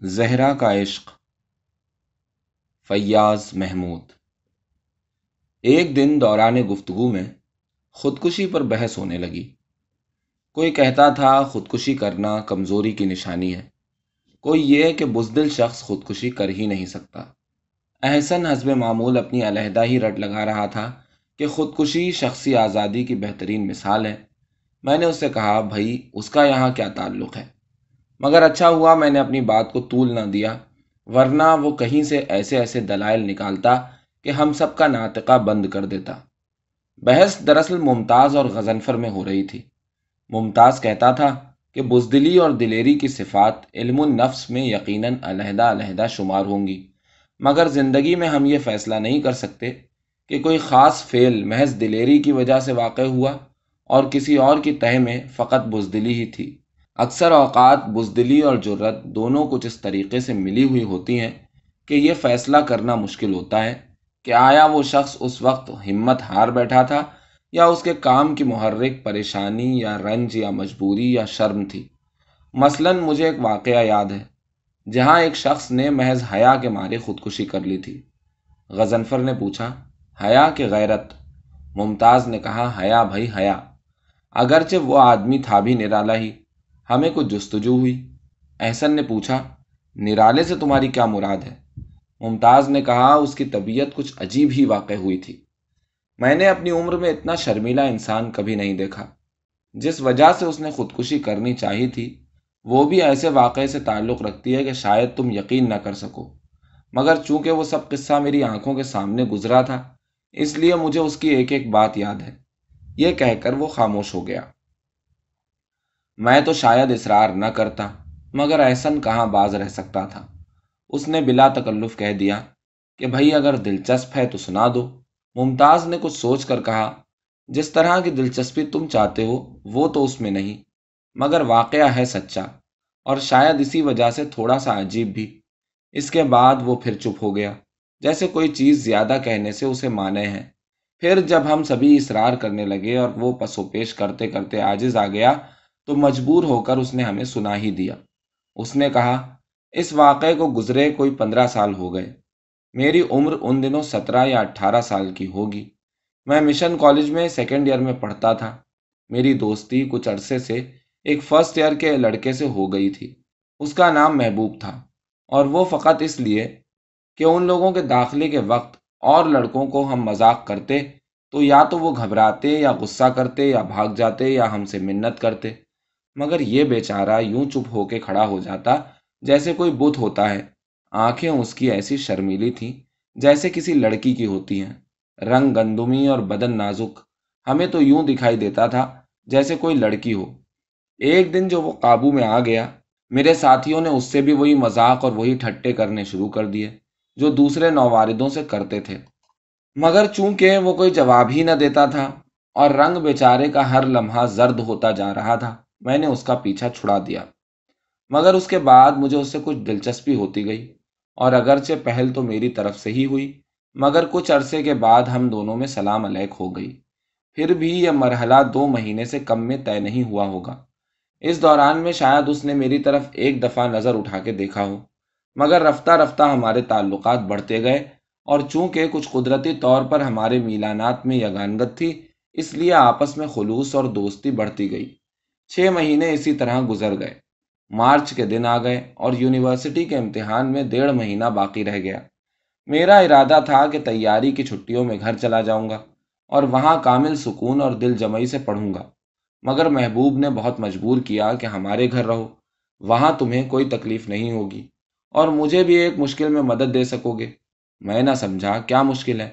زہرا کا عشق، فیاض محمود۔ ایک دن دوران گفتگو میں خودکشی پر بحث ہونے لگی۔ کوئی کہتا تھا خودکشی کرنا کمزوری کی نشانی ہے، کوئی یہ کہ بزدل شخص خودکشی کر ہی نہیں سکتا۔ احسن حسب معمول اپنی علیحدہ ہی رٹ لگا رہا تھا کہ خودکشی شخصی آزادی کی بہترین مثال ہے۔ میں نے اس سے کہا، بھائی اس کا یہاں کیا تعلق ہے؟ مگر اچھا ہوا میں نے اپنی بات کو طول نہ دیا، ورنہ وہ کہیں سے ایسے ایسے دلائل نکالتا کہ ہم سب کا ناطقہ بند کر دیتا۔ بحث دراصل ممتاز اور غضنفر میں ہو رہی تھی۔ ممتاز کہتا تھا کہ بزدلی اور دلیری کی صفات علم النفس میں یقیناً علیحدہ علیحدہ شمار ہوں گی، مگر زندگی میں ہم یہ فیصلہ نہیں کر سکتے کہ کوئی خاص فعل محض دلیری کی وجہ سے واقع ہوا اور کسی اور کی تہ میں فقط بزدلی ہی تھی۔ اکثر اوقات بزدلی اور جرأت دونوں کچھ اس طریقے سے ملی ہوئی ہوتی ہیں کہ یہ فیصلہ کرنا مشکل ہوتا ہے کہ آیا وہ شخص اس وقت ہمت ہار بیٹھا تھا یا اس کے کام کی محرک پریشانی یا رنج یا مجبوری یا شرم تھی۔ مثلاً مجھے ایک واقعہ یاد ہے جہاں ایک شخص نے محض حیا کے مارے خودکشی کر لی تھی۔ غضنفر نے پوچھا، حیا کہ غیرت؟ ممتاز نے کہا، حیا بھائی حیا۔ اگرچہ وہ آدمی تھا بھی نرالا ہی۔ ہمیں کچھ جستجو ہوئی۔ احسن نے پوچھا، نرالے سے تمہاری کیا مراد ہے؟ ممتاز نے کہا، اس کی طبیعت کچھ عجیب ہی واقع ہوئی تھی۔ میں نے اپنی عمر میں اتنا شرمیلا انسان کبھی نہیں دیکھا۔ جس وجہ سے اس نے خودکشی کرنی چاہی تھی وہ بھی ایسے واقعے سے تعلق رکھتی ہے کہ شاید تم یقین نہ کر سکو، مگر چونکہ وہ سب قصہ میری آنکھوں کے سامنے گزرا تھا اس لیے مجھے اس کی ایک ایک بات یاد ہے۔ یہ کہہ کر وہ خاموش ہو گیا۔ میں تو شاید اصرار نہ کرتا، مگر احسن کہاں باز رہ سکتا تھا۔ اس نے بلا تکلف کہہ دیا کہ بھائی اگر دلچسپ ہے تو سنا دو۔ ممتاز نے کچھ سوچ کر کہا، جس طرح کی دلچسپی تم چاہتے ہو وہ تو اس میں نہیں، مگر واقعہ ہے سچا اور شاید اسی وجہ سے تھوڑا سا عجیب بھی۔ اس کے بعد وہ پھر چپ ہو گیا، جیسے کوئی چیز زیادہ کہنے سے اسے مانے ہیں۔ پھر جب ہم سبھی اصرار کرنے لگے اور وہ پس و پیش کرتے کرتے عاجز آ گیا تو مجبور ہو کر اس نے ہمیں سنا ہی دیا۔ اس نے کہا، اس واقعے کو گزرے کوئی 15 سال ہو گئے۔ میری عمر ان دنوں 17 یا 18 سال کی ہوگی۔ میں مشن کالج میں سیکنڈ ایئر میں پڑھتا تھا۔ میری دوستی کچھ عرصے سے ایک فرسٹ ایئر کے لڑکے سے ہو گئی تھی۔ اس کا نام محبوب تھا، اور وہ فقط اس لیے کہ ان لوگوں کے داخلے کے وقت اور لڑکوں کو ہم مذاق کرتے تو یا تو وہ گھبراتے یا غصہ کرتے یا بھاگ جاتے یا ہم سے منت کرتے، مگر یہ بیچارہ یوں چپ ہو کے کھڑا ہو جاتا جیسے کوئی بت ہوتا ہے۔ آنکھیں اس کی ایسی شرمیلی تھیں جیسے کسی لڑکی کی ہوتی ہیں، رنگ گندمی اور بدن نازک، ہمیں تو یوں دکھائی دیتا تھا جیسے کوئی لڑکی ہو۔ ایک دن جو وہ قابو میں آ گیا، میرے ساتھیوں نے اس سے بھی وہی مذاق اور وہی ٹھٹے کرنے شروع کر دیے جو دوسرے نوواردوں سے کرتے تھے، مگر چونکہ وہ کوئی جواب ہی نہ دیتا تھا اور رنگ بیچارے کا ہر لمحہ زرد ہوتا جا رہا تھا، میں نے اس کا پیچھا چھڑا دیا۔ مگر اس کے بعد مجھے اس سے کچھ دلچسپی ہوتی گئی، اور اگرچہ پہل تو میری طرف سے ہی ہوئی، مگر کچھ عرصے کے بعد ہم دونوں میں سلام علیک ہو گئی۔ پھر بھی یہ مرحلہ 2 مہینے سے کم میں طے نہیں ہوا ہوگا۔ اس دوران میں شاید اس نے میری طرف ایک دفعہ نظر اٹھا کے دیکھا ہو، مگر رفتہ رفتہ ہمارے تعلقات بڑھتے گئے، اور چونکہ کچھ قدرتی طور پر ہمارے میلانات میں یگانگت تھی اس لیے آپس میں خلوص اور دوستی بڑھتی گئی۔ 6 مہینے اسی طرح گزر گئے۔ مارچ کے دن آ گئے اور یونیورسٹی کے امتحان میں 1.5 مہینہ باقی رہ گیا۔ میرا ارادہ تھا کہ تیاری کی چھٹیوں میں گھر چلا جاؤں گا اور وہاں کامل سکون اور دل جمعی سے پڑھوں گا، مگر محبوب نے بہت مجبور کیا کہ ہمارے گھر رہو، وہاں تمہیں کوئی تکلیف نہیں ہوگی اور مجھے بھی ایک مشکل میں مدد دے سکو گے۔ میں نہ سمجھا کیا مشکل ہے۔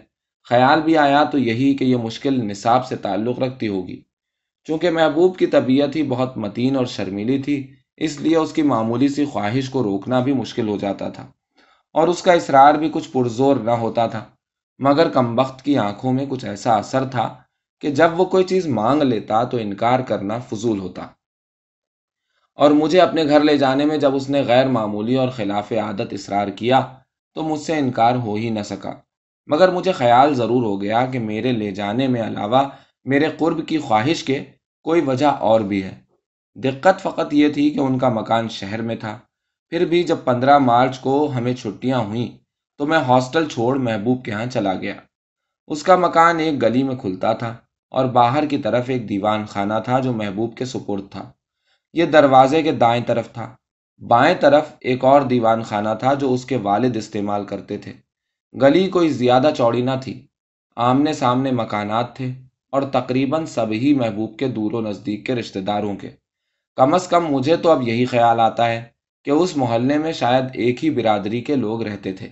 خیال بھی آیا تو یہی کہ یہ مشکل نصاب سے تعلق رکھتی ہوگی۔ چونکہ محبوب کی طبیعت ہی بہت متین اور شرمیلی تھی اس لیے اس کی معمولی سی خواہش کو روکنا بھی مشکل ہو جاتا تھا، اور اس کا اصرار بھی کچھ پرزور نہ ہوتا تھا، مگر کمبخت کی آنکھوں میں کچھ ایسا اثر تھا کہ جب وہ کوئی چیز مانگ لیتا تو انکار کرنا فضول ہوتا، اور مجھے اپنے گھر لے جانے میں جب اس نے غیر معمولی اور خلاف عادت اصرار کیا تو مجھ سے انکار ہو ہی نہ سکا۔ مگر مجھے خیال ضرور ہو گیا کہ میرے لے جانے میں علاوہ میرے قرب کی خواہش کے کوئی وجہ اور بھی ہے۔ دقت فقط یہ تھی کہ ان کا مکان شہر میں تھا، پھر بھی جب 15 مارچ کو ہمیں چھٹیاں ہوئیں تو میں ہاسٹل چھوڑ محبوب کے ہاں چلا گیا۔ اس کا مکان ایک گلی میں کھلتا تھا اور باہر کی طرف ایک دیوان خانہ تھا جو محبوب کے سپرد تھا۔ یہ دروازے کے دائیں طرف تھا۔ بائیں طرف ایک اور دیوان خانہ تھا جو اس کے والد استعمال کرتے تھے۔ گلی کوئی زیادہ چوڑی نہ تھی، آمنے سامنے مکانات تھے اور تقریباً سبھی محبوب کے دور و نزدیک کے رشتہ داروں کے۔ کم از کم مجھے تو اب یہی خیال آتا ہے کہ اس محلے میں شاید ایک ہی برادری کے لوگ رہتے تھے۔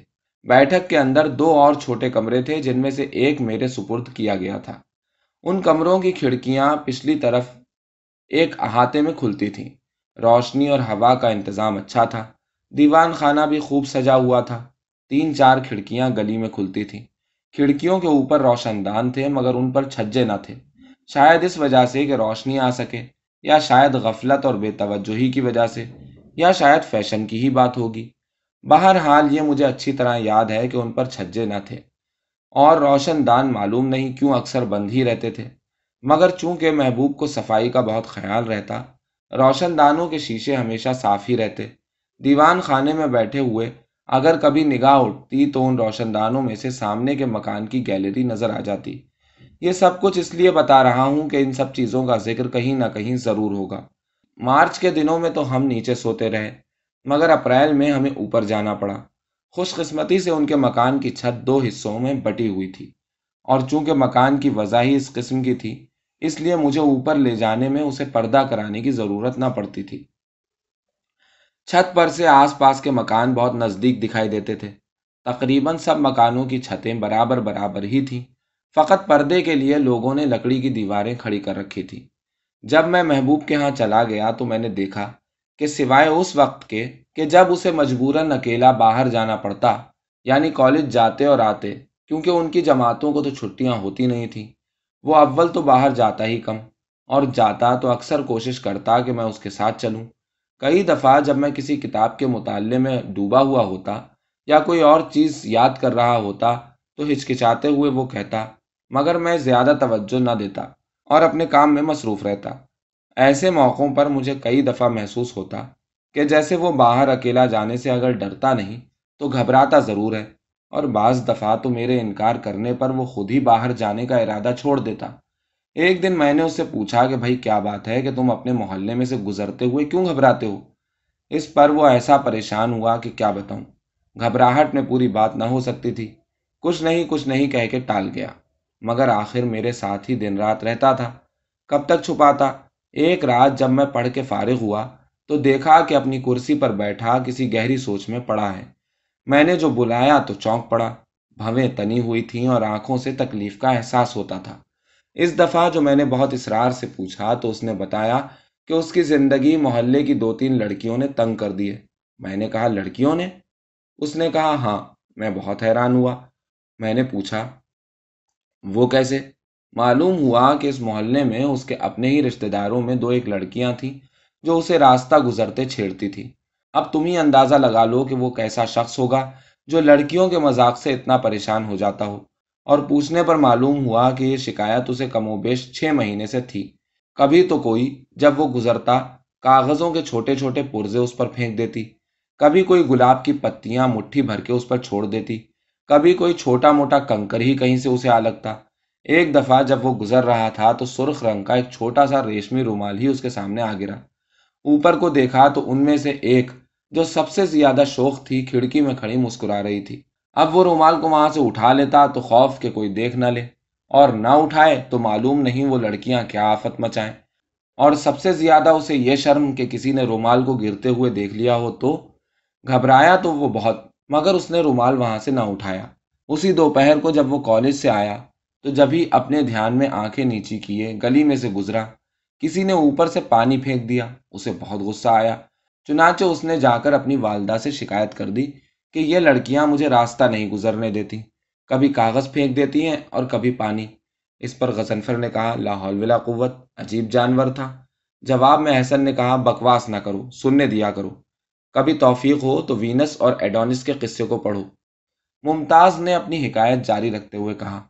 بیٹھک کے اندر 2 اور چھوٹے کمرے تھے جن میں سے ایک میرے سپرد کیا گیا تھا۔ ان کمروں کی کھڑکیاں پچھلی طرف ایک احاطے میں کھلتی تھیں۔ روشنی اور ہوا کا انتظام اچھا تھا۔ دیوان خانہ بھی خوب سجا ہوا تھا۔ 3 4 کھڑکیاں گلی میں کھلتی تھیں۔ کھڑکیوں کے اوپر روشن دان تھے مگر ان پر چھجے نہ تھے، شاید اس وجہ سے کہ روشنی آ سکے، یا شاید غفلت اور بے توجہی کی وجہ سے، یا شاید فیشن کی ہی بات ہوگی۔ بہرحال یہ مجھے اچھی طرح یاد ہے کہ ان پر چھجے نہ تھے، اور روشن دان معلوم نہیں کیوں اکثر بند ہی رہتے تھے، مگر چونکہ محبوب کو صفائی کا بہت خیال رہتا، روشن دانوں کے شیشے ہمیشہ صاف ہی رہتے۔ دیوان خانے میں بیٹھے ہوئے اگر کبھی نگاہ اٹھتی تو ان روشن دانوں میں سے سامنے کے مکان کی گیلری نظر آ جاتی۔ یہ سب کچھ اس لیے بتا رہا ہوں کہ ان سب چیزوں کا ذکر کہیں نہ کہیں ضرور ہوگا۔ مارچ کے دنوں میں تو ہم نیچے سوتے رہے، مگر اپریل میں ہمیں اوپر جانا پڑا۔ خوش قسمتی سے ان کے مکان کی چھت 2 حصوں میں بٹی ہوئی تھی، اور چونکہ مکان کی وضع ہی اس قسم کی تھی، اس لیے مجھے اوپر لے جانے میں اسے پردہ کرانے کی ضرورت نہ پڑتی تھی۔ چھت پر سے آس پاس کے مکان بہت نزدیک دکھائی دیتے تھے۔ تقریباً سب مکانوں کی چھتیں برابر برابر ہی تھیں، فقط پردے کے لیے لوگوں نے لکڑی کی دیواریں کھڑی کر رکھی تھی۔ جب میں محبوب کے ہاں چلا گیا تو میں نے دیکھا کہ سوائے اس وقت کے کہ جب اسے مجبوراً اکیلا باہر جانا پڑتا، یعنی کالج جاتے اور آتے، کیونکہ ان کی جماعتوں کو تو چھٹیاں ہوتی نہیں تھیں، وہ اول تو باہر جاتا ہی کم، اور جاتا تو اکثر کوشش کرتا کہ میں اس کے ساتھ چلوں۔ کئی دفعہ جب میں کسی کتاب کے مطالعے میں ڈوبا ہوا ہوتا یا کوئی اور چیز یاد کر رہا ہوتا تو ہچکچاتے ہوئے وہ کہتا، مگر میں زیادہ توجہ نہ دیتا اور اپنے کام میں مصروف رہتا۔ ایسے موقعوں پر مجھے کئی دفعہ محسوس ہوتا کہ جیسے وہ باہر اکیلا جانے سے اگر ڈرتا نہیں تو گھبراتا ضرور ہے، اور بعض دفعہ تو میرے انکار کرنے پر وہ خود ہی باہر جانے کا ارادہ چھوڑ دیتا۔ ایک دن میں نے اس سے پوچھا کہ بھائی کیا بات ہے کہ تم اپنے محلے میں سے گزرتے ہوئے کیوں گھبراتے ہو؟ اس پر وہ ایسا پریشان ہوا کہ کیا بتاؤں۔ گھبراہٹ میں پوری بات نہ ہو سکتی تھی۔ کچھ نہیں کہہ کے ٹال گیا، مگر آخر میرے ساتھ ہی دن رات رہتا تھا۔ کب تک چھپاتا؟ ایک رات جب میں پڑھ کے فارغ ہوا تو دیکھا کہ اپنی کرسی پر بیٹھا کسی گہری سوچ میں پڑا ہے۔ میں نے جو بلایا تو چونک پڑا۔ بھویں تنی ہوئی تھیں اور آنکھوں سے تکلیف کا احساس ہوتا تھا۔ اس دفعہ جو میں نے بہت اصرار سے پوچھا تو اس نے بتایا کہ اس کی زندگی محلے کی 2 3 لڑکیوں نے تنگ کر دی ہے۔ میں نے کہا لڑکیوں نے؟ اس نے کہا ہاں۔ میں بہت حیران ہوا۔ میں نے پوچھا وہ کیسے؟ معلوم ہوا کہ اس محلے میں اس کے اپنے ہی رشتہ داروں میں 2 1 لڑکیاں تھیں جو اسے راستہ گزرتے چھیڑتی تھیں۔ اب تم ہی اندازہ لگا لو کہ وہ کیسا شخص ہوگا جو لڑکیوں کے مذاق سے اتنا پریشان ہو جاتا ہو۔ اور پوچھنے پر معلوم ہوا کہ یہ شکایت اسے کم و بیش 6 مہینے سے تھی۔ کبھی تو کوئی جب وہ گزرتا کاغذوں کے چھوٹے چھوٹے پرزے اس پر پھینک دیتی، کبھی کوئی گلاب کی پتیاں مٹھی بھر کے اس پر چھوڑ دیتی، کبھی کوئی چھوٹا موٹا کنکر ہی کہیں سے اسے آ لگتا۔ ایک دفعہ جب وہ گزر رہا تھا تو سرخ رنگ کا ایک چھوٹا سا ریشمی رومال ہی اس کے سامنے آ گرا۔ اوپر کو دیکھا تو ان میں سے ایک جو سب سے زیادہ شوخ تھی کھڑکی میں کھڑی مسکرا رہی تھی۔ اب وہ رومال کو وہاں سے اٹھا لیتا تو خوف کہ کوئی دیکھ نہ لے، اور نہ اٹھائے تو معلوم نہیں وہ لڑکیاں کیا آفت مچائیں، اور سب سے زیادہ اسے یہ شرم کہ کسی نے رومال کو گرتے ہوئے دیکھ لیا ہو تو۔ گھبرایا تو وہ بہت، مگر اس نے رومال وہاں سے نہ اٹھایا۔ اسی دوپہر کو جب وہ کالج سے آیا تو جب ہی اپنے دھیان میں آنکھیں نیچی کیے گلی میں سے گزرا، کسی نے اوپر سے پانی پھینک دیا۔ اسے بہت غصہ آیا، چنانچہ اس نے جا کر اپنی والدہ سے شکایت کر دی کہ یہ لڑکیاں مجھے راستہ نہیں گزرنے دیتی، کبھی کاغذ پھینک دیتی ہیں اور کبھی پانی۔ اس پر غضنفر نے کہا لا حول ولا قوت، عجیب جانور تھا۔ جواب میں احسن نے کہا بکواس نہ کرو، سننے دیا کرو، کبھی توفیق ہو تو وینس اور ایڈونس کے قصے کو پڑھو۔ ممتاز نے اپنی حکایت جاری رکھتے ہوئے کہا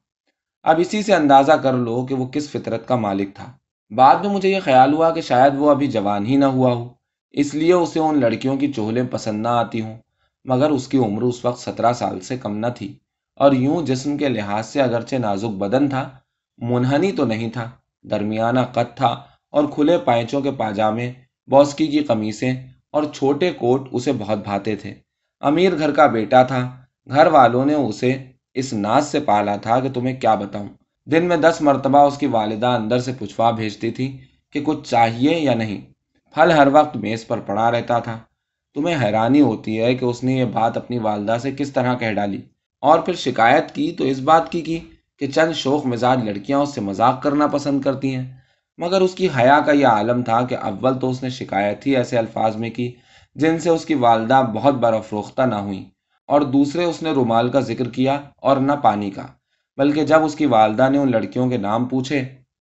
اب اسی سے اندازہ کر لو کہ وہ کس فطرت کا مالک تھا۔ بعد میں مجھے یہ خیال ہوا کہ شاید وہ ابھی جوان ہی نہ ہوا ہو، اس لیے اسے ان لڑکیوں کی چولیں پسند نہ آتی ہوں، مگر اس کی عمر اس وقت 17 سال سے کم نہ تھی، اور یوں جسم کے لحاظ سے اگرچہ نازک بدن تھا، منحنی تو نہیں تھا، درمیانہ قد تھا، اور کھلے پائچوں کے پاجامے، بوسکی کی قمیصیں اور چھوٹے کوٹ اسے بہت بھاتے تھے۔ امیر گھر کا بیٹا تھا، گھر والوں نے اسے اس ناز سے پالا تھا کہ تمہیں کیا بتاؤں۔ دن میں 10 مرتبہ اس کی والدہ اندر سے پوچھوا بھیجتی تھی کہ کچھ چاہیے یا نہیں۔ پھل ہر وقت میز پر پڑا رہتا تھا۔ تمہیں حیرانی ہوتی ہے کہ اس نے یہ بات اپنی والدہ سے کس طرح کہہ ڈالی، اور پھر شکایت کی تو اس بات کی کہ چند شوخ مزاج لڑکیاں اس سے مذاق کرنا پسند کرتی ہیں۔ مگر اس کی حیا کا یہ عالم تھا کہ اول تو اس نے شکایت ہی ایسے الفاظ میں کی جن سے اس کی والدہ بہت برافروختہ نہ ہوئیں، اور دوسرے اس نے رومال کا ذکر کیا اور نہ پانی کا، بلکہ جب اس کی والدہ نے ان لڑکیوں کے نام پوچھے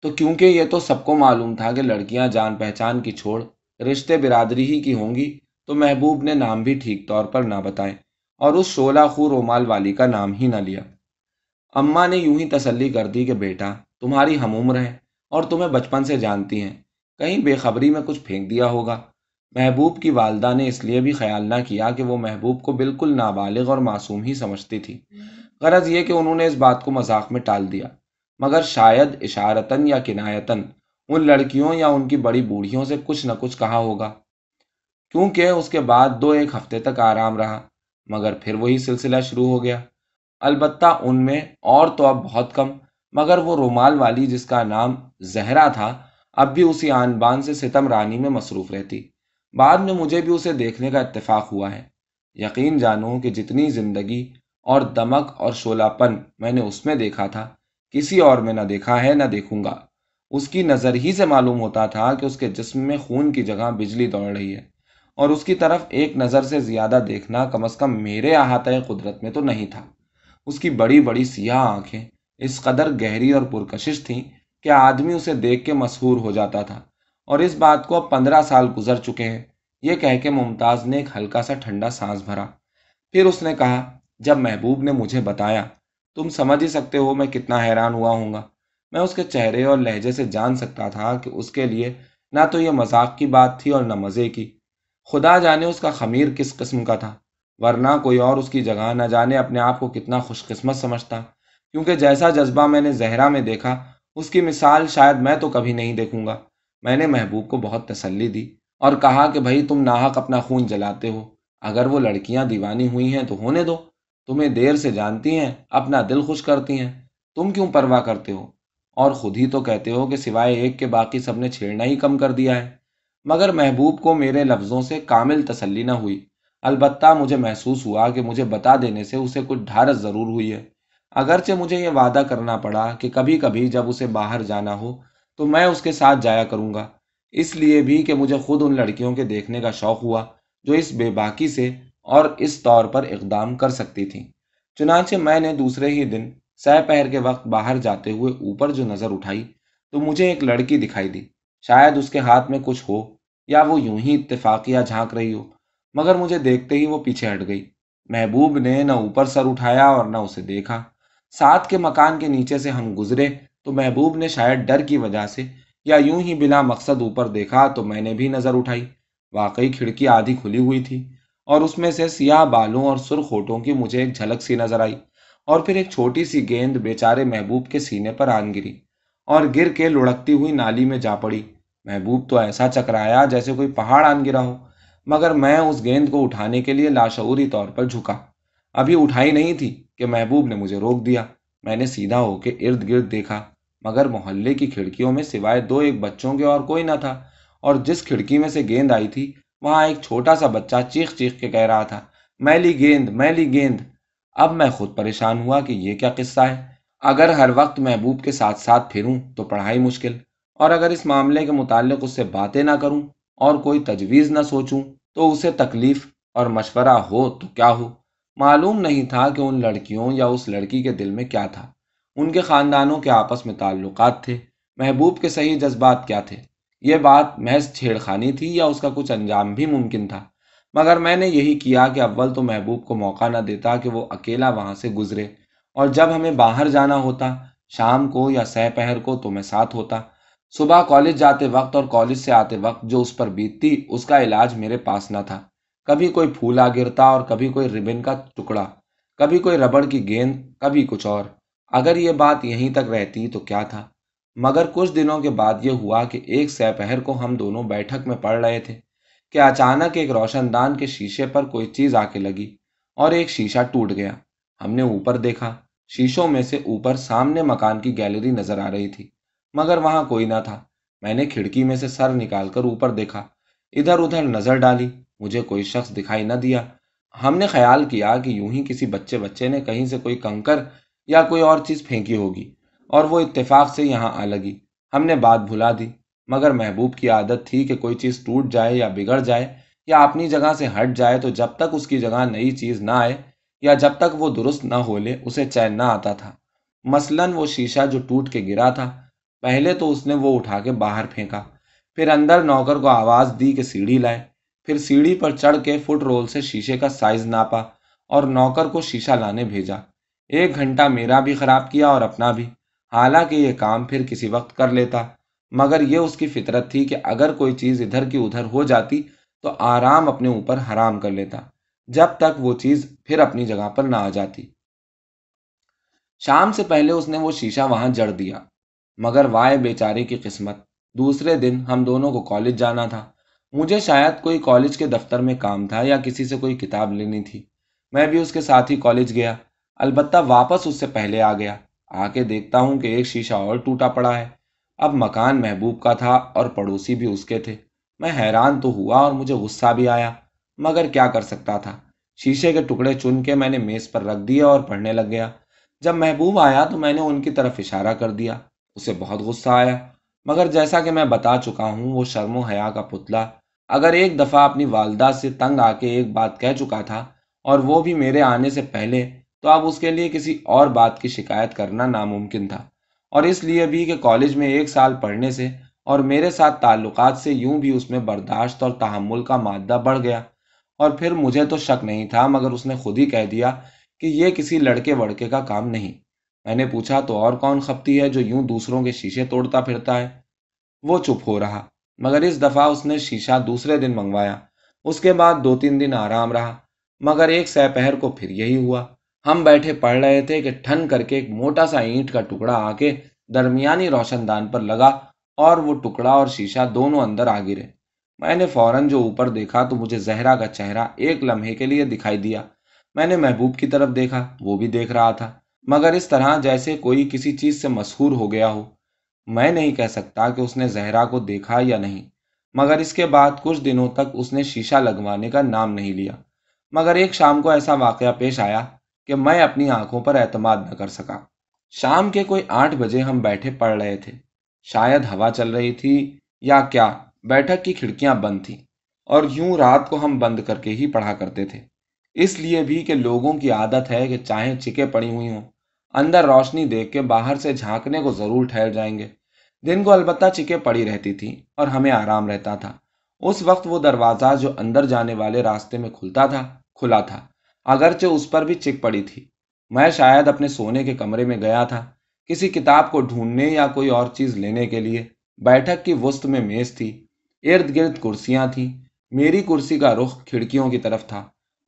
تو کیونکہ یہ تو سب کو معلوم تھا کہ لڑکیاں جان پہچان کی چھوڑ رشتے برادری ہی کی ہوں گی، تو محبوب نے نام بھی ٹھیک طور پر نہ بتائے اور اس شعلہ خو رومال والی کا نام ہی نہ لیا۔ اماں نے یوں ہی تسلی کر دی کہ بیٹا تمہاری ہم عمر ہے اور تمہیں بچپن سے جانتی ہیں، کہیں بے خبری میں کچھ پھینک دیا ہوگا۔ محبوب کی والدہ نے اس لیے بھی خیال نہ کیا کہ وہ محبوب کو بالکل نابالغ اور معصوم ہی سمجھتی تھی، غرض یہ کہ انہوں نے اس بات کو مذاق میں ٹال دیا، مگر شاید اشارتاً یا کنایتاً ان لڑکیوں یا ان کی بڑی بوڑھیوں سے کچھ نہ کچھ کہا ہوگا، کیونکہ اس کے بعد 2 ایک ہفتے تک آرام رہا، مگر پھر وہی سلسلہ شروع ہو گیا۔ البتہ ان میں اور تو اب بہت کم، مگر وہ رومال والی جس کا نام زہرا تھا اب بھی اسی آن بان سے ستم رانی میں مصروف رہتی۔ بعد میں مجھے بھی اسے دیکھنے کا اتفاق ہوا ہے۔ یقین جانو کہ جتنی زندگی اور دمک اور شعلہ پن میں نے اس میں دیکھا تھا، کسی اور میں نہ دیکھا ہے نہ دیکھوں گا۔ اس کی نظر ہی سے معلوم ہوتا تھا کہ اس کے جسم میں خون کی جگہ بجلی دوڑ رہی ہے، اور اس کی طرف ایک نظر سے زیادہ دیکھنا کم از کم میرے احاطۂ قدرت میں تو نہیں تھا۔ اس کی بڑی بڑی سیاہ آنکھیں اس قدر گہری اور پرکشش تھیں کہ آدمی اسے دیکھ کے مسحور ہو جاتا تھا، اور اس بات کو اب 15 سال گزر چکے ہیں، یہ کہہ کے ممتاز نے ایک ہلکا سا ٹھنڈا سانس بھرا۔ پھر اس نے کہا، جب محبوب نے مجھے بتایا، تم سمجھ ہی سکتے ہو میں کتنا حیران ہوا ہوں گا۔ میں اس کے چہرے اور لہجے سے جان سکتا تھا کہ اس کے لیے نہ تو یہ مذاق کی بات تھی اور نہ مزے کی۔ خدا جانے اس کا خمیر کس قسم کا تھا، ورنہ کوئی اور اس کی جگہ نہ جانے اپنے آپ کو کتنا خوش قسمت سمجھتا، کیونکہ جیسا جذبہ میں نے زہرا میں دیکھا اس کی مثال شاید میں تو کبھی نہیں دیکھوں گا۔ میں نے محبوب کو بہت تسلی دی اور کہا کہ بھائی تم ناحق اپنا خون جلاتے ہو، اگر وہ لڑکیاں دیوانی ہوئی ہیں تو ہونے دو، تمہیں دیر سے جانتی ہیں، اپنا دل خوش کرتی ہیں، تم کیوں پرواہ کرتے ہو؟ اور خود ہی تو کہتے ہو کہ سوائے ایک کے باقی سب نے چھیڑنا ہی کم کر دیا ہے۔ مگر محبوب کو میرے لفظوں سے کامل تسلی نہ ہوئی، البتہ مجھے محسوس ہوا کہ مجھے بتا دینے سے اسے کچھ ڈھارس ضرور ہوئی ہے، اگرچہ مجھے یہ وعدہ کرنا پڑا کہ کبھی کبھی جب اسے باہر جانا ہو تو میں اس کے ساتھ جایا کروں گا، اس لیے بھی کہ مجھے خود ان لڑکیوں کے دیکھنے کا شوق ہوا جو اس بے باکی سے اور اس طور پر اقدام کر سکتی تھیں۔ چنانچہ میں نے دوسرے ہی دن سہ پہر کے وقت باہر جاتے ہوئے اوپر جو نظر اٹھائی تو مجھے ایک لڑکی دکھائی دی، شاید اس کے ہاتھ میں کچھ ہو یا وہ یوں ہی اتفاقیہ جھانک رہی ہو، مگر مجھے دیکھتے ہی وہ پیچھے ہٹ گئی۔ محبوب نے نہ اوپر سر اٹھایا اور نہ اسے دیکھا۔ ساتھ کے مکان کے نیچے سے ہم گزرے تو محبوب نے شاید ڈر کی وجہ سے یا یوں ہی بلا مقصد اوپر دیکھا تو میں نے بھی نظر اٹھائی۔ واقعی کھڑکی آدھی کھلی ہوئی تھی اور اس میں سے سیاہ بالوں اور سرخ ہونٹوں کی مجھے ایک جھلک سی نظر آئی، اور پھر ایک چھوٹی سی گیند بیچارے محبوب کے سینے پر آن گری اور گر کے لڑکتی ہوئی نالی میں جا پڑی۔ محبوب تو ایسا چکرایا جیسے کوئی پہاڑ آن گرا ہو، مگر میں اس گیند کو اٹھانے کے لیے لاشعوری طور پر جھکا، ابھی اٹھائی نہیں تھی کہ محبوب نے مجھے روک دیا۔ میں نے سیدھا ہو کے ارد گرد دیکھا، مگر محلے کی کھڑکیوں میں سوائے 2 ایک بچوں کے اور کوئی نہ تھا، اور جس کھڑکی میں سے گیند آئی تھی وہاں ایک چھوٹا سا بچہ چیخ چیخ کے کہہ رہا تھا، میلی گیند میلی گیند۔ اب میں خود پریشان ہوا کہ یہ کیا قصہ ہے۔ اگر ہر وقت محبوب کے ساتھ ساتھ پھروں تو پڑھائی مشکل، اور اگر اس معاملے کے متعلق اس سے باتیں نہ کروں اور کوئی تجویز نہ سوچوں تو اسے تکلیف، اور مشورہ ہو تو کیا ہو۔ معلوم نہیں تھا کہ ان لڑکیوں یا اس لڑکی کے دل میں کیا تھا، ان کے خاندانوں کے آپس میں تعلقات تھے، محبوب کے صحیح جذبات کیا تھے، یہ بات محض چھیڑ خانی تھی یا اس کا کچھ انجام بھی ممکن تھا۔ مگر میں نے یہی کیا کہ اول تو محبوب کو موقع نہ دیتا کہ وہ اکیلا وہاں سے گزرے، اور جب ہمیں باہر جانا ہوتا شام کو یا سہ پہر کو تو میں ساتھ ہوتا، صبح کالج جاتے وقت اور کالج سے آتے وقت جو اس پر بیتتی اس کا علاج میرے پاس نہ تھا۔ کبھی کوئی پھول آ گرتا اور کبھی کوئی ربن کا ٹکڑا، کبھی کوئی ربڑ کی گیند، کبھی کچھ اور۔ اگر یہ بات یہیں تک رہتی تو کیا تھا، مگر کچھ دنوں کے بعد یہ ہوا کہ ایک سہ پہر کو ہم دونوں بیٹھک میں پڑھ رہے تھے کہ اچانک ایک روشن دان کے شیشے پر کوئی چیز آ کے لگی اور ایک شیشہ ٹوٹ گیا۔ ہم نے اوپر دیکھا، شیشوں میں سے اوپر سامنے مکان کی گیلری نظر آ رہی تھی، مگر وہاں کوئی نہ تھا۔ میں نے کھڑکی میں سے سر نکال کر اوپر دیکھا، ادھر ادھر نظر ڈالی، مجھے کوئی شخص دکھائی نہ دیا۔ ہم نے خیال کیا کہ یوں ہی کسی بچے نے کہیں سے کوئی کنکر یا کوئی اور چیز پھینکی ہوگی اور وہ اتفاق سے یہاں آ لگی۔ ہم نے بات بھلا دی، مگر محبوب کی عادت تھی کہ کوئی چیز ٹوٹ جائے یا بگڑ جائے یا اپنی جگہ سے ہٹ جائے تو جب تک اس کی جگہ نئی چیز نہ آئے یا جب تک وہ درست نہ ہو لے اسے چین نہ آتا تھا۔ مثلاً وہ شیشہ جو ٹوٹ کے گرا تھا، پہلے تو اس نے وہ اٹھا کے باہر پھینکا، پھر اندر نوکر کو آواز دی کہ سیڑھی لائے، پھر سیڑھی پر چڑھ کے فٹ رول سے شیشے کا سائز ناپا اور نوکر کو شیشہ لانے بھیجا۔ 1 گھنٹہ میرا بھی خراب کیا اور اپنا بھی، حالانکہ یہ کام پھر کسی وقت کر لیتا، مگر یہ اس کی فطرت تھی کہ اگر کوئی چیز ادھر کی ادھر ہو جاتی تو آرام اپنے اوپر حرام کر لیتا جب تک وہ چیز پھر اپنی جگہ پر نہ آ جاتی۔ شام سے پہلے اس نے وہ شیشہ وہاں جڑ دیا، مگر وائے بیچارے کی قسمت، دوسرے دن ہم دونوں کو کالج جانا تھا۔ مجھے شاید کوئی کالج کے دفتر میں کام تھا یا کسی سے کوئی کتاب لینی تھی۔ میں بھی اس کے ساتھ ہی کالج گیا، البتہ واپس اس سے پہلے آ گیا۔ آ کے دیکھتا ہوں کہ ایک شیشہ اور ٹوٹا پڑا ہے۔ اب مکان محبوب کا تھا اور پڑوسی بھی اس کے تھے۔ میں حیران تو ہوا اور مجھے غصہ بھی آیا، مگر کیا کر سکتا تھا۔ شیشے کے ٹکڑے چن کے میں نے میز پر رکھ دیا اور پڑھنے لگ گیا۔ جب محبوب آیا تو میں نے ان کی طرف اشارہ کر دیا۔ اسے بہت غصہ آیا، مگر جیسا کہ میں بتا چکا ہوں وہ شرم و حیا کا پتلا، اگر ایک دفعہ اپنی والدہ سے تنگ آ کے ایک بات کہہ چکا تھا اور وہ بھی میرے آنے سے پہلے، تو اب اس کے لیے کسی اور بات کی شکایت کرنا ناممکن تھا۔ اور اس لیے بھی کہ کالج میں 1 سال پڑھنے سے اور میرے ساتھ تعلقات سے یوں بھی اس میں برداشت اور تحمل کا مادہ بڑھ گیا۔ اور پھر مجھے تو شک نہیں تھا، مگر اس نے خود ہی کہہ دیا کہ یہ کسی لڑکے وڑکے کا کام نہیں۔ میں نے پوچھا تو اور کون خپتی ہے جو یوں دوسروں کے شیشے توڑتا پھرتا ہے؟ وہ چپ ہو رہا، مگر اس دفعہ اس نے شیشہ دوسرے دن منگوایا۔ اس کے بعد 2 3 دن آرام رہا، مگر ایک سہ پہر کو پھر یہی ہوا۔ ہم بیٹھے پڑھ رہے تھے کہ ٹھن کر کے ایک موٹا سا اینٹ کا ٹکڑا آ کے درمیانی روشن دان پر لگا اور وہ ٹکڑا اور شیشہ دونوں اندر آ گرے۔ میں نے فوراً جو اوپر دیکھا تو مجھے زہرا کا چہرہ ایک لمحے کے لیے دکھائی دیا۔ میں نے محبوب کی طرف دیکھا، وہ بھی دیکھ رہا تھا، مگر اس طرح جیسے کوئی کسی چیز سے مسحور ہو گیا ہو۔ میں نہیں کہہ سکتا کہ اس نے زہرا کو دیکھا یا نہیں، مگر اس کے بعد کچھ دنوں تک اس نے شیشہ لگوانے کا نام نہیں لیا۔ مگر ایک شام کو ایسا واقعہ پیش آیا کہ میں اپنی آنکھوں پر اعتماد نہ کر سکا۔ شام کے کوئی 8 بجے ہم بیٹھے پڑھ رہے تھے، شاید ہوا چل رہی تھی یا کیا، بیٹھک کی کھڑکیاں بند تھیں اور یوں رات کو ہم بند کر کے ہی پڑھا کرتے تھے، اس لیے بھی کہ لوگوں کی عادت ہے کہ چاہیں چکے پڑی ہوئی ہوں، اندر روشنی دیکھ کے باہر سے جھانکنے کو ضرور ٹھہر جائیں گے۔ دن کو البتہ چکے پڑی رہتی تھی اور ہمیں آرام رہتا تھا۔ اس وقت وہ دروازہ جو اندر جانے والے راستے میں کھلتا تھا کھلا تھا، اگرچہ اس پر بھی چک پڑی تھی۔ میں شاید اپنے سونے کے کمرے میں گیا تھا کسی کتاب کو ڈھونڈنے یا کوئی اور چیز لینے کے لیے۔ بیٹھک کی وسط میں میز تھی، ارد گرد کرسیاں تھیں، میری کرسی کا رخ کھڑکیوں کی طرف تھا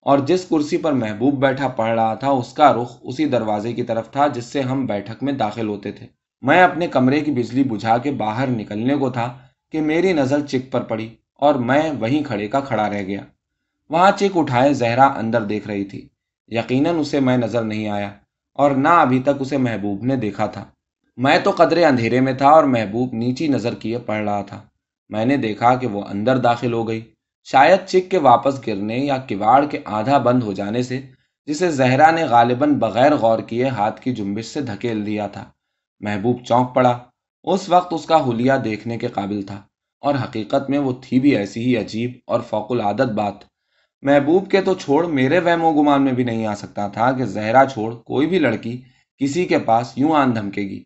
اور جس کرسی پر محبوب بیٹھا پڑھ رہا تھا اس کا رخ اسی دروازے کی طرف تھا جس سے ہم بیٹھک میں داخل ہوتے تھے۔ میں اپنے کمرے کی بجلی بجھا کے باہر نکلنے کو تھا کہ میری نظر چک پر پڑی اور میں وہیں کھڑے کا کھڑا رہ گیا۔ وہاں چک اٹھائے زہرا اندر دیکھ رہی تھی۔ یقیناً اسے میں نظر نہیں آیا اور نہ ابھی تک اسے محبوب نے دیکھا تھا۔ میں تو قدرے اندھیرے میں تھا اور محبوب نیچی نظر کیے پڑھ رہا تھا۔ میں نے دیکھا کہ وہ اندر داخل ہو گئی، شاید چک کے واپس گرنے یا کواڑ کے آدھا بند ہو جانے سے، جسے زہرا نے غالباً بغیر غور کیے ہاتھ کی جنبش سے دھکیل دیا تھا۔ محبوب چونک پڑا۔ اس وقت اس کا حلیہ دیکھنے کے قابل تھا اور حقیقت میں وہ تھی بھی ایسی ہی عجیب اور فوق العادت بات۔ محبوب کے تو چھوڑ میرے وہم و گمان میں بھی نہیں آ سکتا تھا کہ زہرا چھوڑ کوئی بھی لڑکی کسی کے پاس یوں آن دھمکے گی۔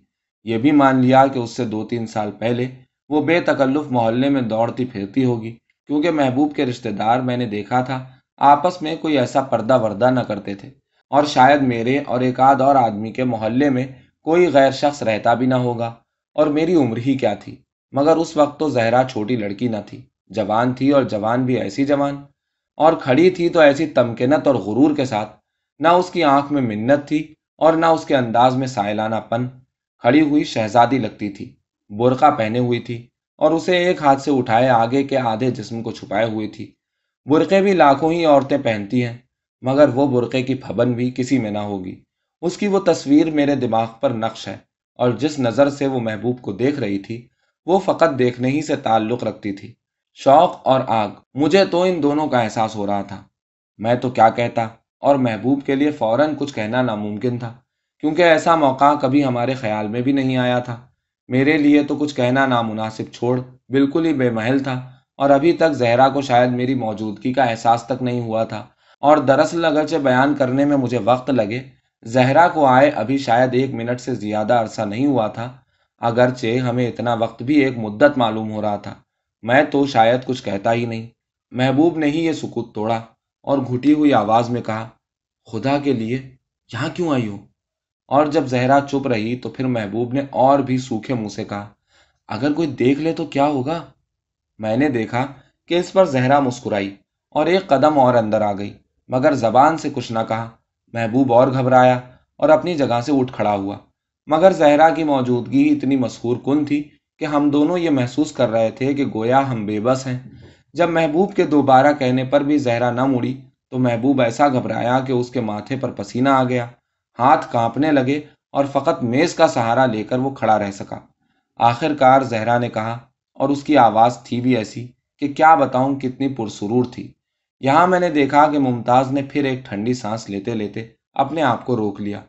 یہ بھی مان لیا کہ اس سے 2 3 سال پہلے وہ بے تکلف محلے میں دوڑتی پھرتی ہوگی، کیونکہ محبوب کے رشتہ دار میں نے دیکھا تھا آپس میں کوئی ایسا پردہ وردہ نہ کرتے تھے، اور شاید میرے اور ایک آدھ اور آدمی کے محلے میں کوئی غیر شخص رہتا بھی نہ ہوگا، اور میری عمر ہی کیا تھی۔ مگر اس وقت تو زہرا چھوٹی لڑکی نہ تھی، جوان تھی، اور جوان بھی ایسی جوان، اور کھڑی تھی تو ایسی تمکنت اور غرور کے ساتھ، نہ اس کی آنکھ میں منت تھی اور نہ اس کے انداز میں سائلانہ پن۔ کھڑی ہوئی شہزادی لگتی تھی، برقع پہنے ہوئی تھی اور اسے ایک ہاتھ سے اٹھائے آگے کے آدھے جسم کو چھپائے ہوئی تھی۔ برقعے بھی لاکھوں ہی عورتیں پہنتی ہیں، مگر وہ برقعے کی پھبن بھی کسی میں نہ ہوگی۔ اس کی وہ تصویر میرے دماغ پر نقش ہے، اور جس نظر سے وہ محبوب کو دیکھ رہی تھی وہ فقط دیکھنے ہی سے تعلق رکھتی تھی۔ شوق اور آگ، مجھے تو ان دونوں کا احساس ہو رہا تھا۔ میں تو کیا کہتا، اور محبوب کے لیے فوراً کچھ کہنا ناممکن تھا، کیونکہ ایسا موقع کبھی ہمارے خیال میں بھی نہیں آیا تھا۔ میرے لیے تو کچھ کہنا نامناسب چھوڑ بالکل ہی بے محل تھا، اور ابھی تک زہرا کو شاید میری موجودگی کا احساس تک نہیں ہوا تھا۔ اور دراصل اگرچہ بیان کرنے میں مجھے وقت لگے، زہرا کو آئے ابھی شاید 1 منٹ سے زیادہ عرصہ نہیں ہوا تھا، اگرچہ ہمیں اتنا وقت بھی ایک مدت معلوم ہو رہا تھا۔ میں تو شاید کچھ کہتا ہی نہیں۔ محبوب نے ہی یہ سکوت توڑا اور گھٹی ہوئی آواز میں کہا، خدا کے لیے یہاں کیوں آئی ہو؟ اور جب زہرا چپ رہی تو پھر محبوب نے اور بھی سوکھے منہ سے کہا، اگر کوئی دیکھ لے تو کیا ہوگا؟ میں نے دیکھا کہ اس پر زہرا مسکرائی اور ایک قدم اور اندر آ گئی، مگر زبان سے کچھ نہ کہا۔ محبوب اور گھبرایا اور اپنی جگہ سے اٹھ کھڑا ہوا، مگر زہرا کی موجودگی اتنی مسحور کن تھی کہ ہم دونوں یہ محسوس کر رہے تھے کہ گویا ہم بے بس ہیں۔ جب محبوب کے دوبارہ کہنے پر بھی زہرا نہ مڑی تو محبوب ایسا گھبرایا کہ اس کے ماتھے پر پسینہ آ گیا، ہاتھ کانپنے لگے اور فقط میز کا سہارا لے کر وہ کھڑا رہ سکا۔ آخر کار زہرا نے کہا، اور اس کی آواز تھی بھی ایسی کہ کیا بتاؤں کتنی پرسرور تھی۔ یہاں میں نے دیکھا کہ ممتاز نے پھر ایک ٹھنڈی سانس لیتے لیتے اپنے آپ کو روک لیا،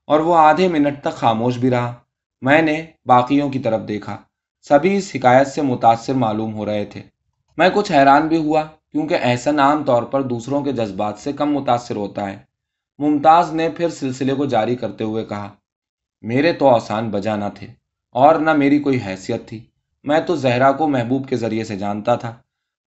اور وہ آدھے منٹ تک خاموش بھی رہا۔ میں نے باقیوں کی طرف دیکھا، سبھی اس حکایت سے متاثر معلوم ہو رہے تھے۔ میں کچھ حیران بھی ہوا، کیونکہ احسن عام طور پر دوسروں کے جذبات سے کم متاثر ہوتا ہے۔ ممتاز نے پھر سلسلے کو جاری کرتے ہوئے کہا، میرے تو اوسان بجا نہ تھے، اور نہ میری کوئی حیثیت تھی۔ میں تو زہرا کو محبوب کے ذریعے سے جانتا تھا،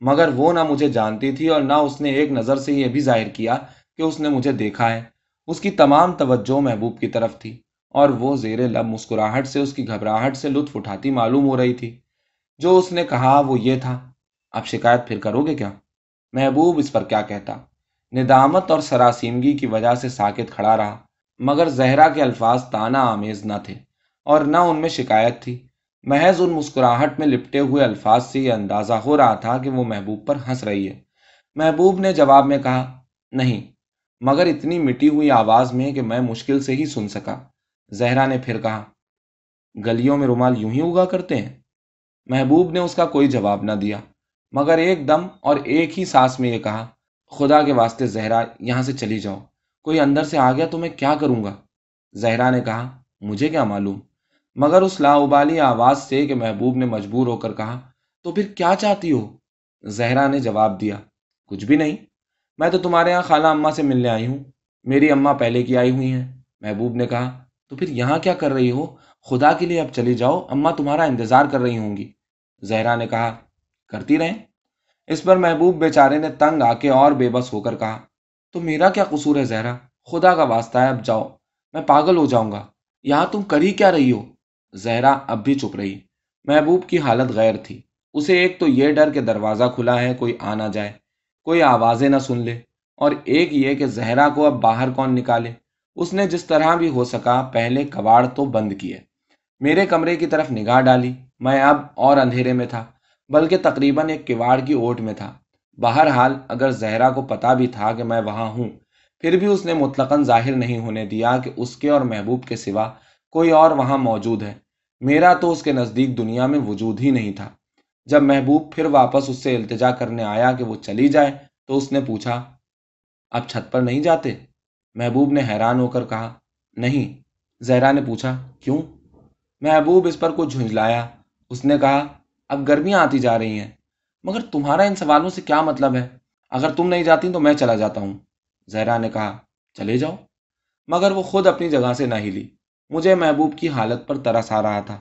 مگر وہ نہ مجھے جانتی تھی اور نہ اس نے ایک نظر سے یہ بھی ظاہر کیا کہ اس نے مجھے دیکھا ہے۔ اس کی تمام توجہ محبوب کی طرف تھی، اور وہ زیر لب مسکراہٹ سے اس کی گھبراہٹ سے لطف اٹھاتی معلوم ہو رہی تھی۔ جو اس نے کہا وہ یہ تھا، اب شکایت پھر کرو گے کیا؟ محبوب اس پر کیا کہتا، ندامت اور سراسیمگی کی وجہ سے ساکت کھڑا رہا، مگر زہرا کے الفاظ طعنہ آمیز نہ تھے اور نہ ان میں شکایت تھی۔ محض ان مسکراہٹ میں لپٹے ہوئے الفاظ سے یہ اندازہ ہو رہا تھا کہ وہ محبوب پر ہنس رہی ہے۔ محبوب نے جواب میں کہا، نہیں، مگر اتنی مٹی ہوئی آواز میں کہ میں مشکل سے ہی سن سکا۔ زہرا نے پھر کہا، گلیوں میں رومال یوں ہی اگا کرتے ہیں؟ محبوب نے اس کا کوئی جواب نہ دیا، مگر ایک دم اور ایک ہی سانس میں یہ کہا، خدا کے واسطے زہرا یہاں سے چلی جاؤ، کوئی اندر سے آ گیا تو میں کیا کروں گا؟ زہرا نے کہا، مجھے کیا معلوم، مگر اس لاؤبالی آواز سے کہ محبوب نے مجبور ہو کر کہا، تو پھر کیا چاہتی ہو؟ زہرا نے جواب دیا، کچھ بھی نہیں، میں تو تمہارے یہاں خالہ اماں سے ملنے آئی ہوں، میری اماں پہلے کی آئی ہوئی ہیں۔ محبوب نے کہا، تو پھر یہاں کیا کر رہی ہو؟ خدا کے لیے اب چلی جاؤ، اماں تمہارا انتظار کر رہی ہوں گی۔ زہرا نے کہا، کرتی رہیں۔ اس پر محبوب بیچارے نے تنگ آ کے اور بے بس ہو کر کہا، تو میرا کیا قصور ہے زہرا؟ خدا کا واسطہ ہے اب جاؤ، میں پاگل ہو جاؤں گا، یہاں تم کر ہی کیا رہی ہو؟ زہرا اب بھی چپ رہی۔ محبوب کی حالت غیر تھی، اسے ایک تو یہ ڈر کہ دروازہ کھلا ہے، کوئی آ نہ جائے، کوئی آوازیں نہ سن لے، اور ایک یہ کہ زہرا کو اب باہر کون نکالے۔ اس نے جس طرح بھی ہو سکا پہلے کواڑ تو بند کیے، میرے کمرے کی طرف نگاہ ڈالی۔ میں اب اور اندھیرے میں تھا، بلکہ تقریباً ایک کواڑ کی اوٹ میں تھا۔ بہرحال اگر زہرا کو پتا بھی تھا کہ میں وہاں ہوں، پھر بھی اس نے مطلقاً ظاہر نہیں ہونے دیا کہ اس کے اور محبوب کے سوا کوئی اور وہاں موجود ہے۔ میرا تو اس کے نزدیک دنیا میں وجود ہی نہیں تھا۔ جب محبوب پھر واپس اس سے التجا کرنے آیا کہ وہ چلی جائے تو اس نے پوچھا، اب چھت پر نہیں جاتے؟ محبوب نے حیران ہو کر کہا، نہیں۔ زہرا نے پوچھا، کیوں؟ محبوب اس پر کچھ جھنجھلایا۔ اس نے کہا، اب گرمیاں آتی جا رہی ہیں۔ مگر تمہارا ان سوالوں سے کیا مطلب ہے؟ اگر تم نہیں جاتی تو میں چلا جاتا ہوں۔ زہرا نے کہا، چلے جاؤ۔ مگر وہ خود اپنی جگہ سے نہ ہلی۔ مجھے محبوب کی حالت پر ترس آ رہا تھا۔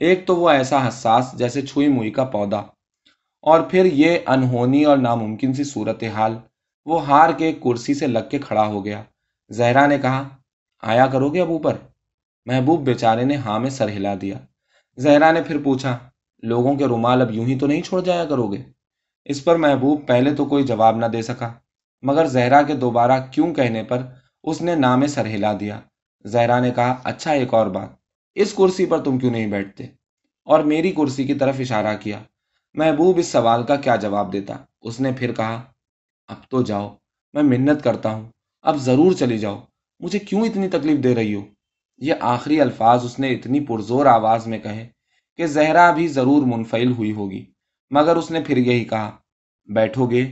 ایک تو وہ ایسا حساس جیسے چھوئی موئی کا پودا، اور پھر یہ انہونی اور ناممکن سی صورتحال۔ وہ ہار کے کرسی سے لگ کے کھڑا ہو گیا۔ زہرا نے کہا، آیا کرو گے اب اوپر؟ محبوب بیچارے نے ہاں میں سر ہلا دیا۔ زہرا نے پھر پوچھا، لوگوں کے رومال اب یوں ہی تو نہیں چھوڑ جایا کرو گے؟ اس پر محبوب پہلے تو کوئی جواب نہ دے سکا، مگر زہرا کے دوبارہ کیوں کہنے پر اس نے نام سر ہلا دیا۔ زہرا نے کہا، اچھا ایک اور بات، اس کرسی پر تم کیوں نہیں بیٹھتے؟ اور میری کرسی کی طرف اشارہ کیا۔ محبوب اس سوال کا کیا جواب دیتا؟ اس نے پھر کہا، اب تو جاؤ، میں منت کرتا ہوں، اب ضرور چلی جاؤ، مجھے کیوں اتنی تکلیف دے رہی ہو؟ یہ آخری الفاظ اس نے اتنی پرزور آواز میں کہے کہ زہرا بھی ضرور منفعل ہوئی ہوگی، مگر اس نے پھر یہی کہا، بیٹھو گے؟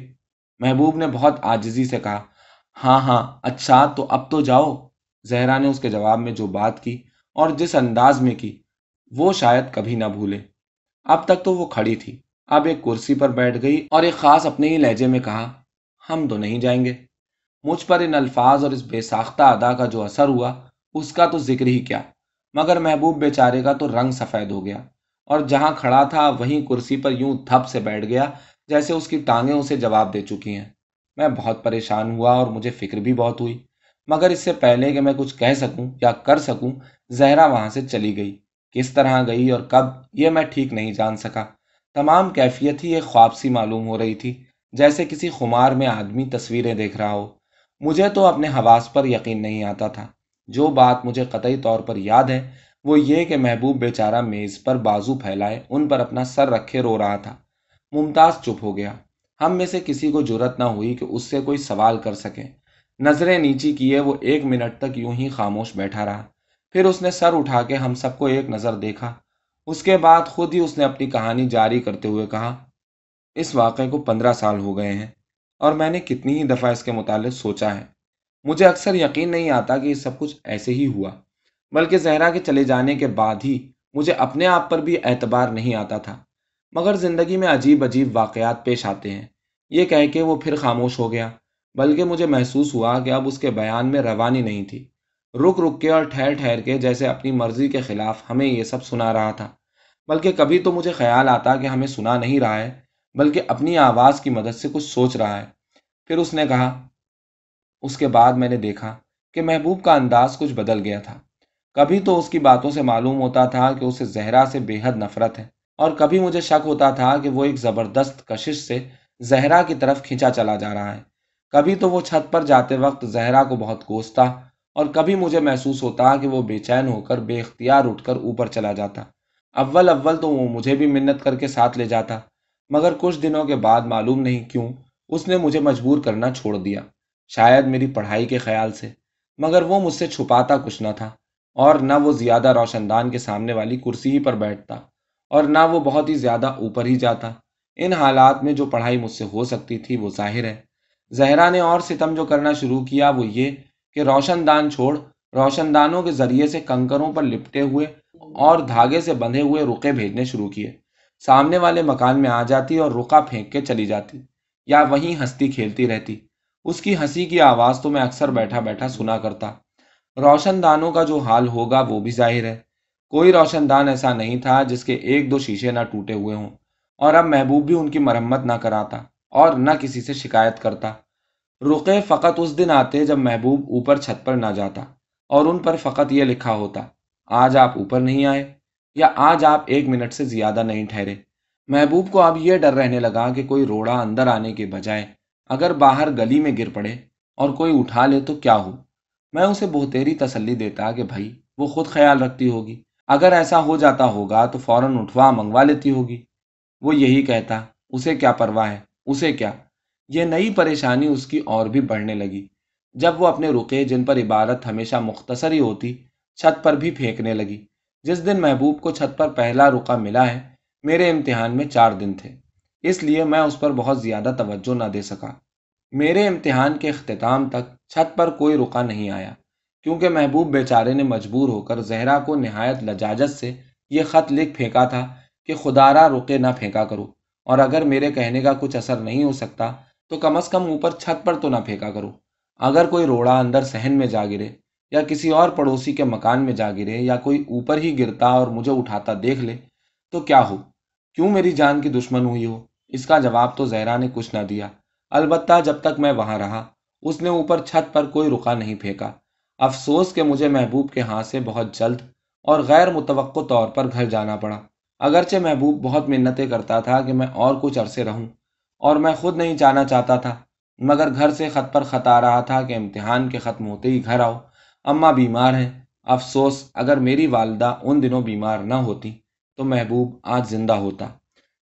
محبوب نے بہت عاجزی سے کہا، ہاں ہاں، اچھا تو اب تو جاؤ۔ زہرا نے اس کے جواب میں جو بات کی اور جس انداز میں کی، وہ شاید کبھی نہ بھولے۔ اب تک تو وہ کھڑی تھی، اب ایک کرسی پر بیٹھ گئی اور ایک خاص اپنے ہی لہجے میں کہا، ہم تو نہیں جائیں گے۔ مجھ پر ان الفاظ اور اس بے ساختہ ادا کا جو اثر ہوا، اس کا تو ذکر ہی کیا، مگر محبوب بیچارے کا تو رنگ سفید ہو گیا، اور جہاں کھڑا تھا وہیں کرسی پر یوں دھپ سے بیٹھ گیا جیسے اس کی ٹانگیں اسے جواب دے چکی ہیں۔ میں بہت پریشان ہوا اور مجھے فکر بھی بہت ہوئی، مگر اس سے پہلے کہ میں کچھ کہہ سکوں یا کر سکوں، زہرا وہاں سے چلی گئی۔ کس طرح گئی اور کب، یہ میں ٹھیک نہیں جان سکا۔ تمام کیفیت ہی ایک خواب سی معلوم ہو رہی تھی، جیسے کسی خمار میں آدمی تصویریں دیکھ رہا ہو۔ مجھے تو اپنے حواس پر یقین نہیں آتا تھا۔ جو بات مجھے قطعی طور پر یاد ہے وہ یہ کہ محبوب بیچارہ میز پر بازو پھیلائے ان پر اپنا سر رکھے رو رہا تھا۔ ممتاز چپ ہو گیا۔ ہم میں سے کسی کو جرت نہ ہوئی کہ اس سے کوئی سوال کر سکے۔ نظریں نیچی کیے وہ 1 منٹ تک یوں ہی خاموش بیٹھا رہا، پھر اس نے سر اٹھا کے ہم سب کو ایک نظر دیکھا۔ اس کے بعد خود ہی اس نے اپنی کہانی جاری کرتے ہوئے کہا، اس واقعے کو 15 سال ہو گئے ہیں، اور میں نے کتنی ہی دفعہ اس کے متعلق سوچا ہے۔ مجھے اکثر یقین نہیں آتا کہ یہ سب کچھ ایسے ہی ہوا، بلکہ زہرا کے چلے جانے کے بعد ہی مجھے اپنے آپ پر بھی اعتبار نہیں آتا تھا۔ مگر زندگی میں عجیب عجیب واقعات پیش آتے ہیں۔ یہ کہہ کے وہ پھر خاموش ہو گیا، بلکہ مجھے محسوس ہوا کہ اب اس کے بیان میں روانی نہیں تھی۔ رک رک کے اور ٹھہر ٹھہر کے جیسے اپنی مرضی کے خلاف ہمیں یہ سب سنا رہا تھا۔ بلکہ کبھی تو مجھے خیال آتا کہ ہمیں سنا نہیں رہا ہے، بلکہ اپنی آواز کی مدد سے کچھ سوچ رہا ہے۔ پھر اس نے کہا، اس کے بعد میں نے دیکھا کہ محبوب کا انداز کچھ بدل گیا تھا۔ کبھی تو اس کی باتوں سے معلوم ہوتا تھا کہ اسے زہرا سے بے حد نفرت ہے، اور کبھی مجھے شک ہوتا تھا کہ وہ ایک زبردست کشش سے زہرا کی طرف کھینچا چلا جا رہا ہے۔ کبھی تو وہ چھت پر جاتے وقت زہرا کو بہت کوستا، اور کبھی مجھے محسوس ہوتا کہ وہ بے چین ہو کر بے اختیار اٹھ کر اوپر چلا جاتا۔ اول اول تو وہ مجھے بھی منت کر کے ساتھ لے جاتا، مگر کچھ دنوں کے بعد معلوم نہیں کیوں اس نے مجھے مجبور کرنا چھوڑ دیا۔ شاید میری پڑھائی کے خیال سے، مگر وہ مجھ سے چھپاتا کچھ نہ تھا، اور نہ وہ زیادہ روشن دان کے سامنے والی کرسی ہی پر بیٹھتا، اور نہ وہ بہت ہی زیادہ اوپر ہی جاتا۔ ان حالات میں جو پڑھائی مجھ سے ہو سکتی تھی وہ ظاہر ہے۔ زہرا نے اور ستم جو کرنا شروع کیا وہ یہ کہ روشن دان چھوڑ، روشن دانوں کے ذریعے سے کنکروں پر لپٹے ہوئے اور دھاگے سے بندھے ہوئے رقے بھیجنے شروع کیے۔ سامنے والے مکان میں آ جاتی اور رقا پھینک کے چلی جاتی، یا وہیں ہنستی کھیلتی رہتی۔ اس کی ہنسی کی آواز تو میں اکثر بیٹھا بیٹھا سنا کرتا۔ روشن دانوں کا جو حال ہوگا وہ بھی ظاہر ہے۔ کوئی روشن دان ایسا نہیں تھا جس کے 1 2 شیشے نہ ٹوٹے ہوئے ہوں، اور اب محبوب بھی ان کی مرمت نہ کراتا اور نہ کسی سے شکایت کرتا۔ رقے فقط اس دن آتے جب محبوب اوپر چھت پر نہ جاتا، اور ان پر فقط یہ لکھا ہوتا، آج آپ اوپر نہیں آئے، یا آج آپ 1 منٹ سے زیادہ نہیں ٹھہرے۔ محبوب کو اب یہ ڈر رہنے لگا کہ کوئی روڑا اندر آنے کے بجائے اگر باہر گلی میں گر پڑے اور کوئی اٹھا لے تو کیا ہو۔ میں اسے بہتیری تسلی دیتا کہ بھائی وہ خود خیال رکھتی ہوگی، اگر ایسا ہو جاتا ہوگا تو فوراً اٹھوا منگوا لیتی ہوگی۔ وہ یہی کہتا، اسے کیا پرواہ ہے، اسے کیا۔ یہ نئی پریشانی اس کی اور بھی بڑھنے لگی جب وہ اپنے رقے، جن پر عبارت ہمیشہ مختصر ہی ہوتی، چھت پر بھی پھینکنے لگی۔ جس دن محبوب کو چھت پر پہلا رقع ملا ہے، میرے امتحان میں 4 دن تھے، اس لیے میں اس پر بہت زیادہ توجہ نہ دے سکا۔ میرے امتحان کے اختتام تک چھت پر کوئی رقع نہیں آیا، کیونکہ محبوب بیچارے نے مجبور ہو کر زہرا کو نہایت لجاجت سے یہ خط لکھ پھینکا تھا کہ خدارا رقے نہ پھینکا کرو، اور اگر میرے کہنے کا کچھ اثر نہیں ہو سکتا تو کم از کم اوپر چھت پر تو نہ پھینکا کرو۔ اگر کوئی روڑا اندر صحن میں جا گرے، یا کسی اور پڑوسی کے مکان میں جا گرے، یا کوئی اوپر ہی گرتا اور مجھے اٹھاتا دیکھ لے تو کیا ہو؟ کیوں میری جان کی دشمن ہوئی ہو؟ اس کا جواب تو زہرا نے کچھ نہ دیا، البتہ جب تک میں وہاں رہا اس نے اوپر چھت پر کوئی رقع نہیں پھینکا۔ افسوس کہ مجھے محبوب کے ہاں سے بہت جلد اور غیر متوقع طور پر گھر جانا پڑا۔ اگرچہ محبوب بہت منتیں کرتا تھا کہ میں اور کچھ عرصے رہوں، اور میں خود نہیں جانا چاہتا تھا، مگر گھر سے خط پر خط آ رہا تھا کہ امتحان کے ختم ہوتے ہی گھر آؤ، اماں بیمار ہیں۔ افسوس، اگر میری والدہ ان دنوں بیمار نہ ہوتی تو محبوب آج زندہ ہوتا۔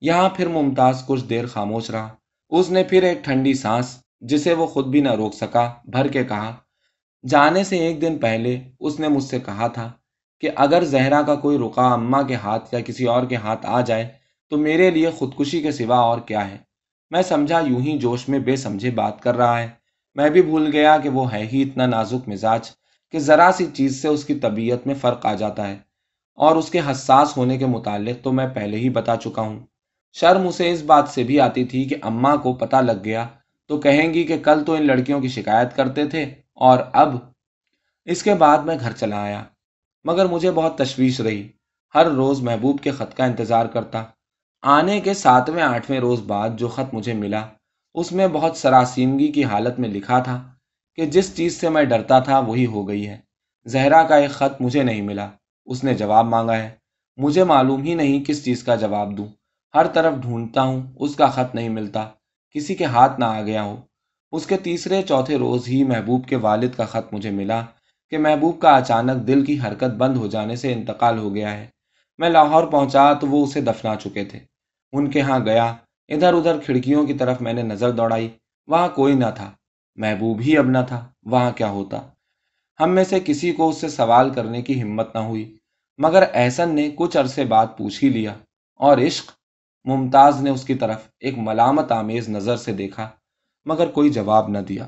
یہاں پھر ممتاز کچھ دیر خاموش رہا۔ اس نے پھر ایک ٹھنڈی سانس، جسے وہ خود بھی نہ روک سکا، بھر کے کہا، جانے سے ایک دن پہلے اس نے مجھ سے کہا تھا کہ اگر زہرا کا کوئی رقع اماں کے ہاتھ یا کسی اور کے ہاتھ آ جائے تو میرے لیے خودکشی کے سوا اور کیا ہے۔ میں سمجھا یوں ہی جوش میں بے سمجھے بات کر رہا ہے۔ میں بھی بھول گیا کہ وہ ہے ہی اتنا نازک مزاج کہ ذرا سی چیز سے اس کی طبیعت میں فرق آ جاتا ہے، اور اس کے حساس ہونے کے متعلق تو میں پہلے ہی بتا چکا ہوں۔ شرم اسے اس بات سے بھی آتی تھی کہ اماں کو پتہ لگ گیا تو کہیں گی کہ کل تو ان لڑکیوں کی شکایت کرتے تھے اور اب۔ اس کے بعد میں گھر چلا آیا، مگر مجھے بہت تشویش رہی۔ ہر روز محبوب کے خط کا انتظار کرتا۔ آنے کے 7ویں 8ویں روز بعد جو خط مجھے ملا، اس میں بہت سراسیمگی کی حالت میں لکھا تھا کہ جس چیز سے میں ڈرتا تھا وہی ہو گئی ہے۔ زہرا کا ایک خط مجھے نہیں ملا، اس نے جواب مانگا ہے۔ مجھے معلوم ہی نہیں کس چیز کا جواب دوں۔ ہر طرف ڈھونڈتا ہوں، اس کا خط نہیں ملتا، کسی کے ہاتھ نہ آ گیا ہو۔ اس کے 3 4 روز ہی محبوب کے والد کا خط مجھے ملا کہ محبوب کا اچانک دل کی حرکت بند ہو جانے سے انتقال ہو گیا ہے۔ میں لاہور پہنچا تو وہ اسے دفنا چکے تھے۔ ان کے ہاں گیا، ادھر ادھر کھڑکیوں کی طرف میں نے نظر دوڑائی، وہاں کوئی نہ تھا۔ محبوب ہی اب نہ تھا، وہاں کیا ہوتا؟ ہم میں سے کسی کو اس سے سوال کرنے کی ہمت نہ ہوئی، مگر احسن نے کچھ عرصے بعد پوچھ ہی لیا، اور عشق؟ ممتاز نے اس کی طرف ایک ملامت آمیز نظر سے دیکھا، مگر کوئی جواب نہ دیا۔